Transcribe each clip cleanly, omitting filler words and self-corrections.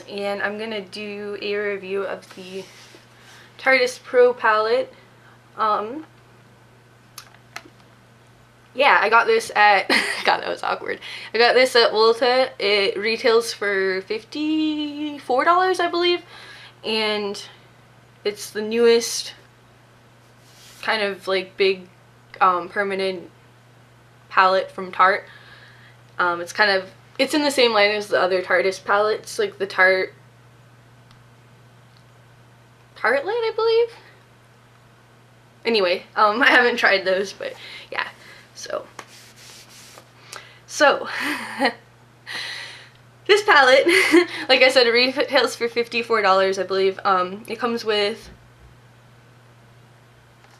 Dreamz, and I'm gonna do a review of the Tarteist Pro palette. Yeah, I got this at God, that was awkward. I got this at Ulta. It retails for $54, I believe, and it's the newest kind of like big permanent palette from Tarte. It's in the same line as the other Tarteist palettes, like the Tartelet, I believe. Anyway, I haven't tried those, but yeah. So this palette, like I said, it retails for $54, I believe. It comes with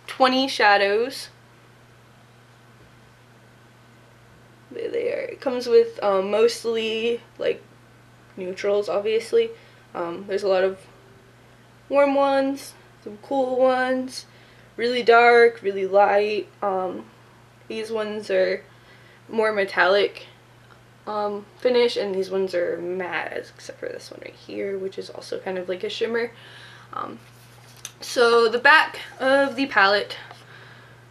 20 shadows. There they are. It comes with mostly like neutrals, obviously. There's a lot of warm ones, some cool ones, really dark, really light. These ones are more metallic finish, and these ones are matte, except for this one right here, which is also kind of like a shimmer. So the back of the palette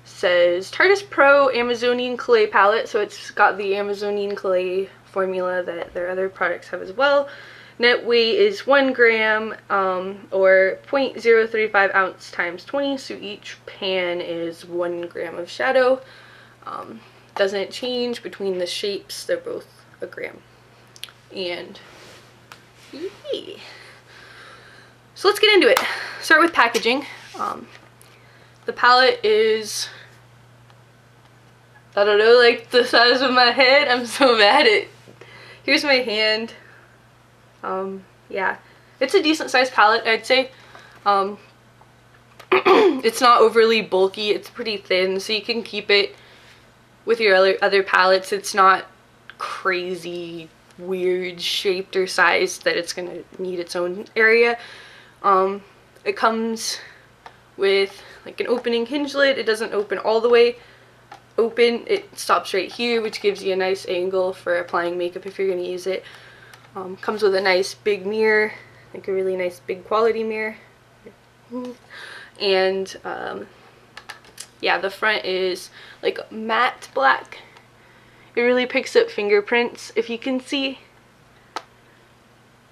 says Tarteist Pro Amazonian Clay Palette, so it's got the Amazonian Clay formula that their other products have as well. Net weight is 1 gram, or 0.035 ounce times 20, so each pan is 1 gram of shadow. Doesn't change between the shapes, they're both a gram. And yeah. So let's get into it. Start with packaging. The palette is, I don't know, like the size of my head. I'm so bad at, here's my hand. Yeah, it's a decent sized palette, I'd say. It's not overly bulky, it's pretty thin, so you can keep it with your other palettes. It's not crazy weird shaped or sized that it's gonna need its own area. It comes with like an opening hinge lid. It doesn't open all the way open, it stops right here, which gives you a nice angle for applying makeup if you're gonna use it. Comes with a nice big mirror, like a really nice big quality mirror. And yeah, the front is like matte black. It really picks up fingerprints, if you can see.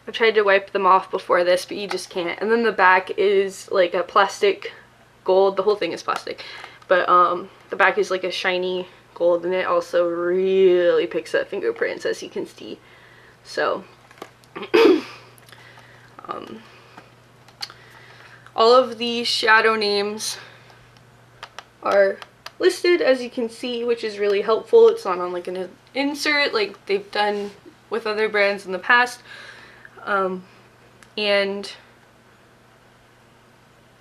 I've tried to wipe them off before this, but you just can't. And then the back is like a plastic gold. The whole thing is plastic, but the back is like a shiny gold, and it also really picks up fingerprints, as you can see. So all of the shadow names are listed, as you can see, which is really helpful. It's not on like an insert like they've done with other brands in the past. And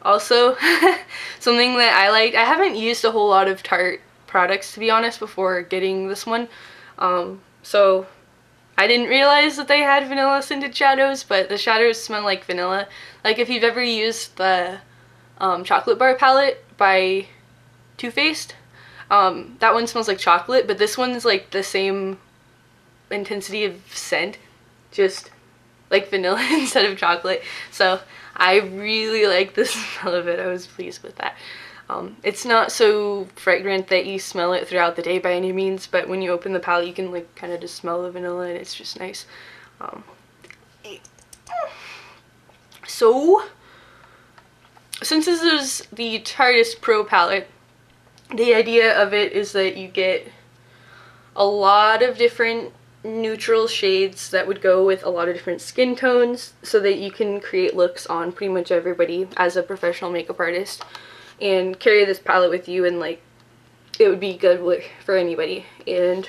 also something that I liked, I haven't used a whole lot of Tarte products, to be honest, before getting this one. So I didn't realize that they had vanilla scented shadows, but the shadows smell like vanilla. Like if you've ever used the chocolate bar palette by Too Faced, that one smells like chocolate, but this one's like the same intensity of scent, just like vanilla instead of chocolate. So I really like the smell of it. I was pleased with that. It's not so fragrant that you smell it throughout the day by any means, but when you open the palette you can like kind of just smell the vanilla, and it's just nice. So since this is the Tarteist Pro palette, the idea of it is that you get a lot of different neutral shades that would go with a lot of different skin tones, so that you can create looks on pretty much everybody as a professional makeup artist, and carry this palette with you, and like it would be good for anybody. And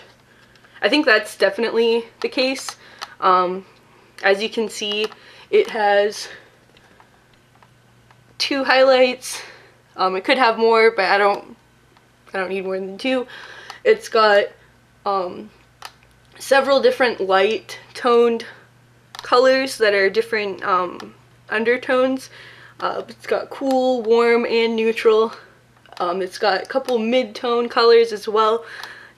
I think that's definitely the case. As you can see, it has 2 highlights. It could have more, but I don't need more than 2. It's got several different light toned colors that are different undertones. It's got cool, warm, and neutral. It's got a couple mid-tone colors as well,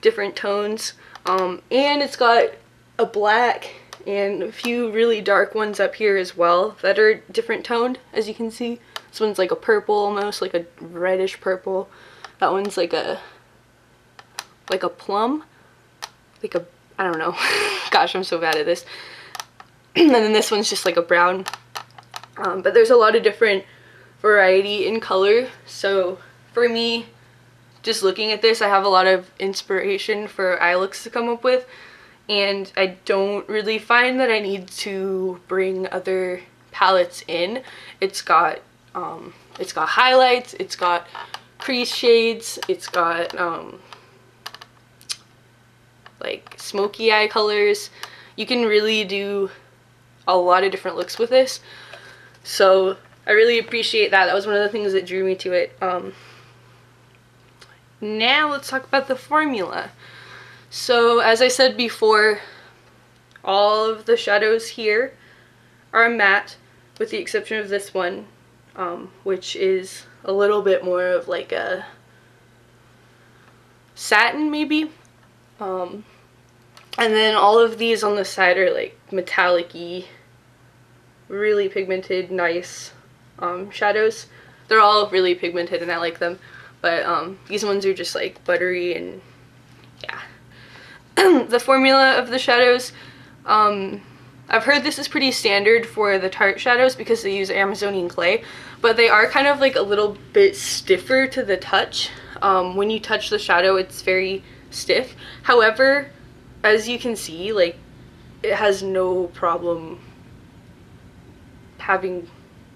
different tones. And it's got a black and a few really dark ones up here as well that are different toned, as you can see. This one's like a purple, almost like a reddish purple. That one's like a plum, like a, I don't know. Gosh, I'm so bad at this. And then this one's just like a brown. But there's a lot of different variety in color. So for me, just looking at this, I have a lot of inspiration for eye looks to come up with. And I don't really find that I need to bring other palettes in. It's got highlights, it's got crease shades, it's got like smoky eye colors. You can really do a lot of different looks with this. So I really appreciate that. That was one of the things that drew me to it. Now let's talk about the formula. So as I said before, all of the shadows here are matte, with the exception of this one, which is a little bit more of like a satin maybe. And then all of these on the side are like metallic-y, really pigmented, nice shadows. They're all really pigmented and I like them, but these ones are just like buttery and yeah. The formula of the shadows, I've heard this is pretty standard for the Tarte shadows because they use Amazonian clay, but they are kind of like a little bit stiffer to the touch. When you touch the shadow, it's very stiff. However, as you can see, like, it has no problem having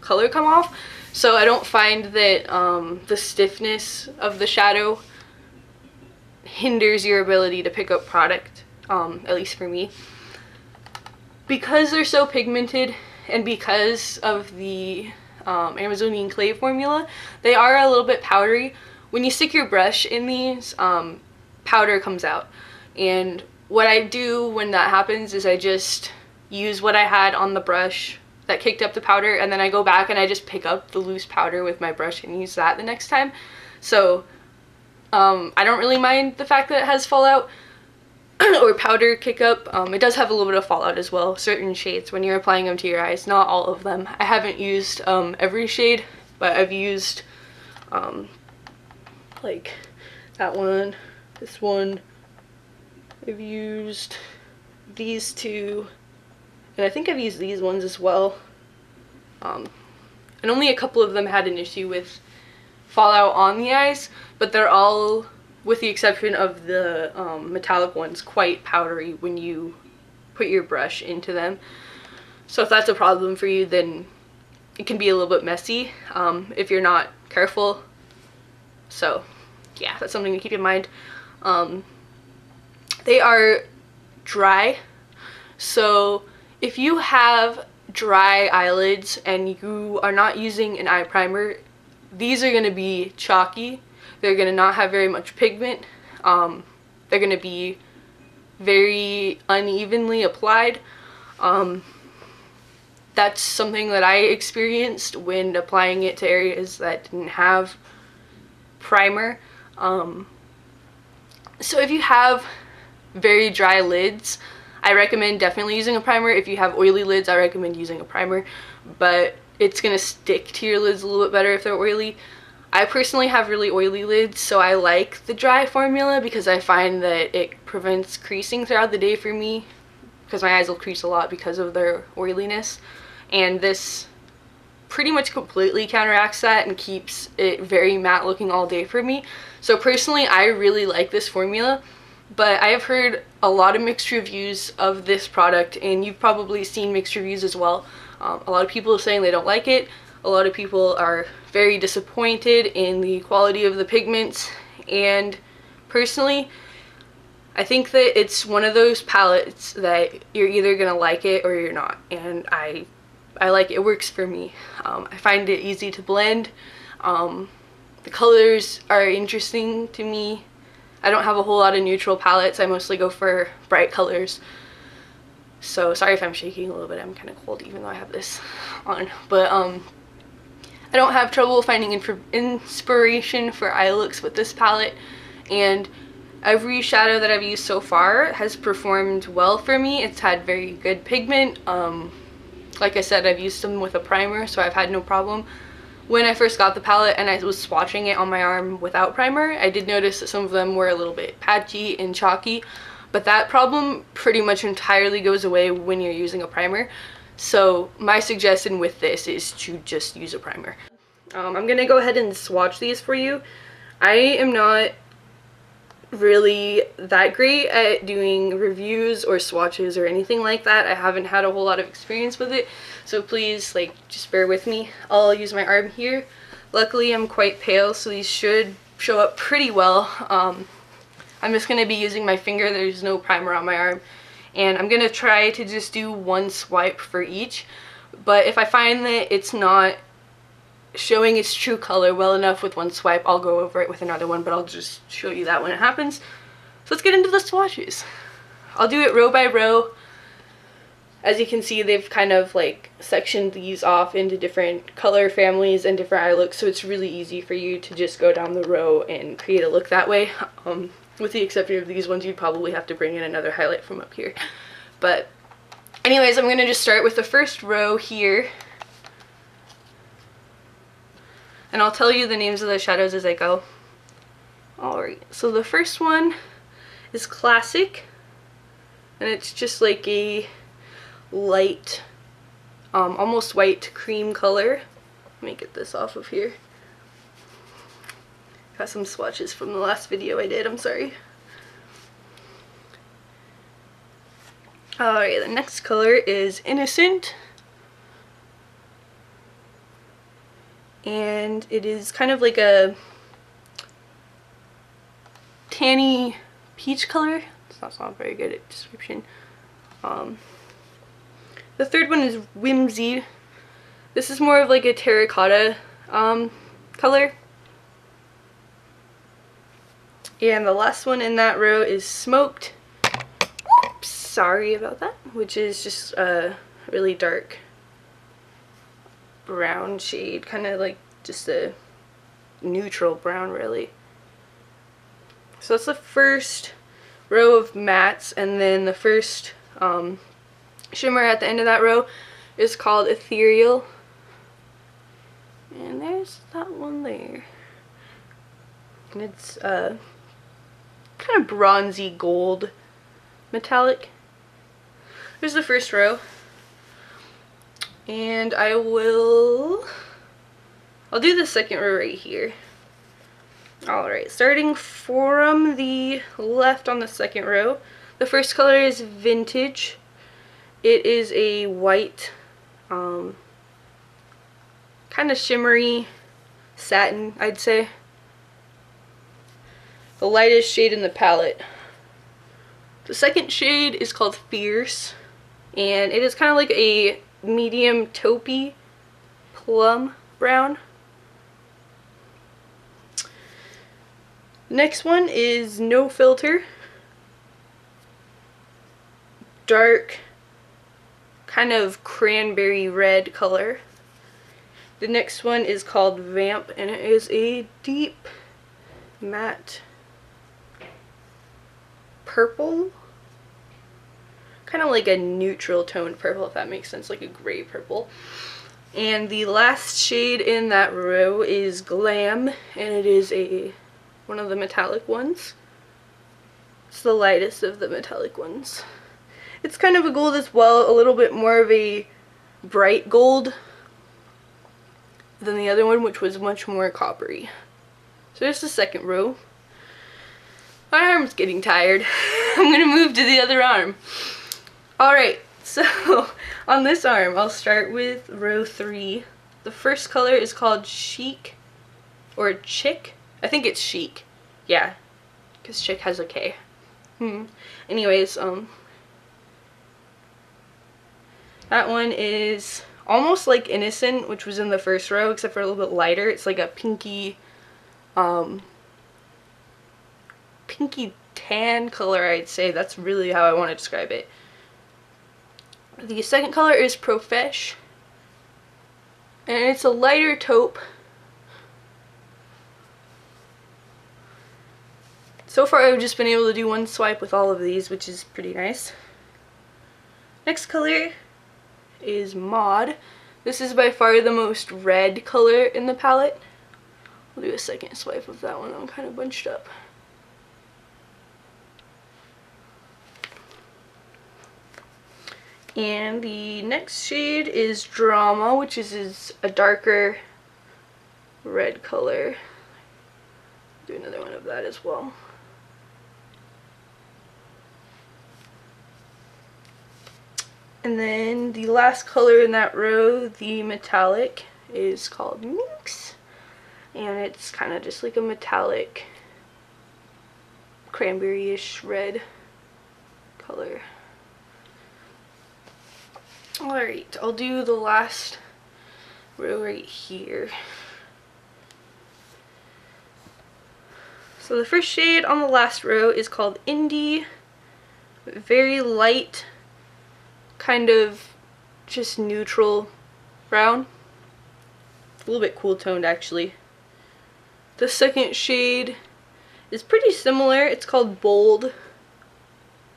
color come off, so I don't find that the stiffness of the shadow hinders your ability to pick up product, at least for me. Because they're so pigmented and because of the Amazonian clay formula, they are a little bit powdery. When you stick your brush in these, powder comes out, and what I do when that happens is I just use what I had on the brush that kicked up the powder, and then I go back and I just pick up the loose powder with my brush and use that the next time. So I don't really mind the fact that it has fallout or powder kick up. It does have a little bit of fallout as well, certain shades when you're applying them to your eyes, not all of them. I haven't used every shade, but I've used like that one, this one, I've used these two, and I think I've used these ones as well. And only a couple of them had an issue with fallout on the eyes, but they're all, with the exception of the metallic ones, quite powdery when you put your brush into them. So if that's a problem for you, then it can be a little bit messy if you're not careful. So yeah, that's something to keep in mind. They are dry, so if you have dry eyelids and you are not using an eye primer, these are going to be chalky. They're going to not have very much pigment. They're going to be very unevenly applied. That's something that I experienced when applying it to areas that didn't have primer. So if you have very dry lids, I recommend definitely using a primer. If you have oily lids, I recommend using a primer, but it's gonna stick to your lids a little bit better if they're oily. I personally have really oily lids, so I like the dry formula because I find that it prevents creasing throughout the day for me, because my eyes will crease a lot because of their oiliness, and this pretty much completely counteracts that and keeps it very matte looking all day for me. So personally, I really like this formula, but I have heard a lot of mixed reviews of this product, and you've probably seen mixed reviews as well. A lot of people are saying they don't like it. A lot of people are very disappointed in the quality of the pigments, and personally, I think that it's one of those palettes that you're either gonna like it or you're not, and I like it. It works for me. I find it easy to blend. The colors are interesting to me. I don't have a whole lot of neutral palettes. I mostly go for bright colors. So sorry if I'm shaking a little bit. I'm kind of cold even though I have this on. But I don't have trouble finding inspiration for eye looks with this palette. And Every shadow that I've used so far has performed well for me. It's had very good pigment. Like I said, I've used them with a primer, so I've had no problem. When I first got the palette and I was swatching it on my arm without primer, I did notice that some of them were a little bit patchy and chalky, but that problem pretty much entirely goes away when you're using a primer. So my suggestion with this is to just use a primer. I'm gonna go ahead and swatch these for you. I am not really that great at doing reviews or swatches or anything like that. I haven't had a whole lot of experience with it, so please, like, just bear with me. I'll use my arm here. Luckily I'm quite pale, so these should show up pretty well. I'm just going to be using my finger. There's no primer on my arm, and I'm going to try to just do one swipe for each, but if I find that it's not showing its true color well enough with one swipe, I'll go over it with another one, but I'll just show you that when it happens. So let's get into the swatches. I'll do it row by row. As you can see, they've kind of like sectioned these off into different color families and different eye looks, so it's really easy for you to just go down the row and create a look that way. With the exception of these ones, you'd probably have to bring in another highlight from up here. But anyways, I'm going to just start with the first row here. And I'll tell you the names of the shadows as I go. Alright, so the first one is Classic. And it's just like a light, almost white cream color. Let me get this off of here. Got some swatches from the last video I did, I'm sorry. Alright, the next color is Innocent. And it is kind of like a tanny peach color. It's not very good at description. The third one is Whimsy. This is more of like a terracotta color. And the last one in that row is Smoked. Oops, sorry about that. Which is just a really dark brown shade, kind of like just a neutral brown, really. So that's the first row of mattes, and then the first shimmer at the end of that row is called Ethereal, and there's that one there, and it's kind of bronzy gold metallic. There's the first row. And I'll do the second row right here. Alright, starting from the left on the second row, the first color is Vintage. It is a white, kind of shimmery satin, I'd say. The lightest shade in the palette. The second shade is called Fierce, and it is kind of like a medium taupey plum brown. Next one is No Filter. Dark, kind of cranberry red color. The next one is called Vamp, and it is a deep matte purple. Kind of like a neutral toned purple, if that makes sense, like a gray purple. And the last shade in that row is Glam, and it is one of the metallic ones. It's the lightest of the metallic ones. It's kind of a gold as well, a little bit more of a bright gold than the other one, which was much more coppery. So there's the second row. My arm's getting tired. I'm gonna move to the other arm. Alright, so on this arm, I'll start with row 3. The first color is called Chic, or Chick. I think it's Chic. Yeah, because Chick has a K. Anyways, that one is almost like Innocent, which was in the first row, except for a little bit lighter. It's like a pinky, pinky tan color, I'd say. That's really how I want to describe it. The second color is Profesh, and it's a lighter taupe. So far I've just been able to do one swipe with all of these, which is pretty nice. Next color is Mod. This is by far the most red color in the palette. I'll do a second swipe of that one. I'm kind of bunched up. And the next shade is Drama, which is a darker red color. Do another one of that as well. And then the last color in that row, the metallic, is called Minx. And it's kind of just like a metallic cranberry-ish red color. Alright, I'll do the last row right here. So the first shade on the last row is called Indie. Very light, kind of just neutral brown. A little bit cool toned actually. The second shade is pretty similar. It's called Bold.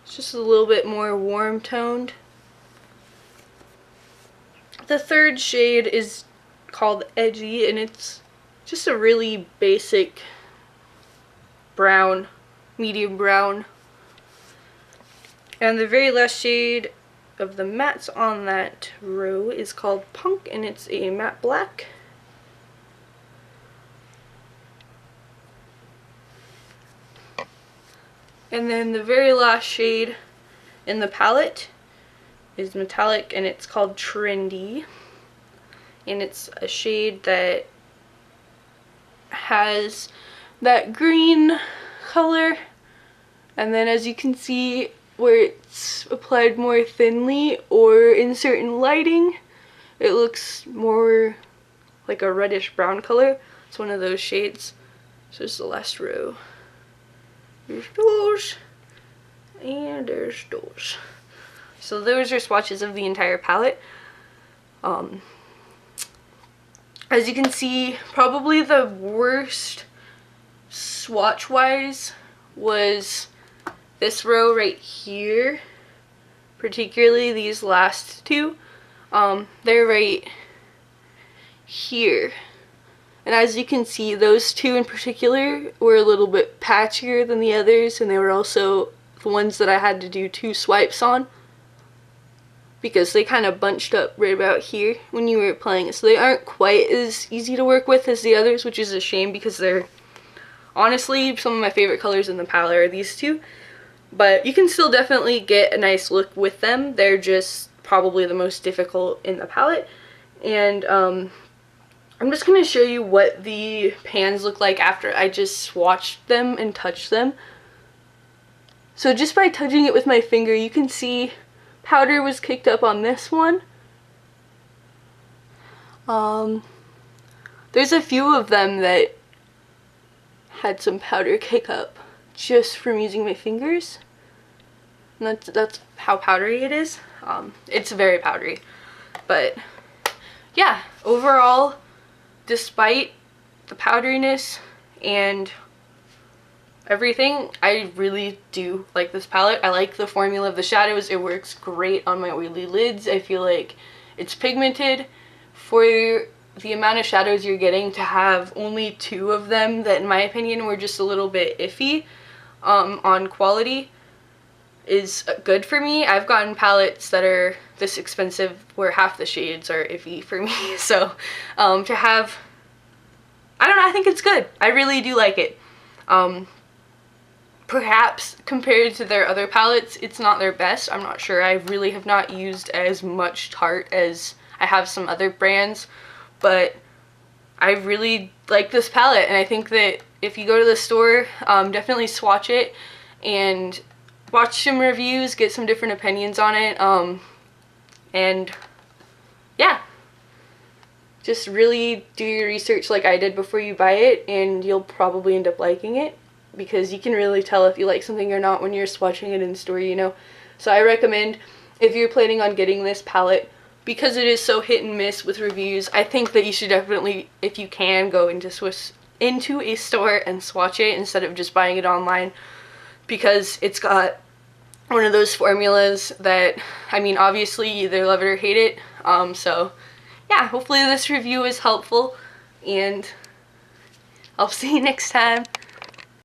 It's just a little bit more warm toned. The third shade is called Edgy, and it's just a really basic brown, medium brown. And the very last shade of the mattes on that row is called Punk, and it's a matte black. And then the very last shade in the palette is metallic, and it's called Trendy, and it's a shade that has that green color, and then as you can see where it's applied more thinly or in certain lighting, it looks more like a reddish brown color. It's one of those shades. So this is the last row. There's those, and there's those. So those are swatches of the entire palette. As you can see, probably the worst swatch-wise was this row right here, particularly these last two. They're right here. And as you can see, those two in particular were a little bit patchier than the others, and they were also the ones that I had to do 2 swipes on, because they kind of bunched up right about here when you were applying it. So they aren't quite as easy to work with as the others, which is a shame because they're honestly some of my favorite colors in the palette are these two. But you can still definitely get a nice look with them. They're just probably the most difficult in the palette. And I'm just going to show you what the pans look like after I just swatched them and touched them. So just by touching it with my finger, you can see powder was kicked up on this one. There's a few of them that had some powder kick up just from using my fingers. And that's how powdery it is. It's very powdery. But yeah, overall, despite the powderiness and everything, I really do like this palette. I like the formula of the shadows. It works great on my oily lids. I feel like it's pigmented for the amount of shadows you're getting. To have only 2 of them that in my opinion were just a little bit iffy on quality is good for me. I've gotten palettes that are this expensive where half the shades are iffy for me. So to have, I don't know, I think it's good. I really do like it. Perhaps compared to their other palettes, it's not their best. I'm not sure. I really have not used as much Tarte as I have some other brands, but I really like this palette, and I think that if you go to the store, definitely swatch it and watch some reviews, get some different opinions on it, and yeah, just really do your research like I did before you buy it, and you'll probably end up liking it, because you can really tell if you like something or not when you're swatching it in store, you know. So I recommend, if you're planning on getting this palette, because it is so hit and miss with reviews, I think that you should definitely, if you can, go into into a store and swatch it instead of just buying it online, because it's got one of those formulas that, I mean, obviously you either love it or hate it. So yeah, hopefully this review is helpful, and I'll see you next time.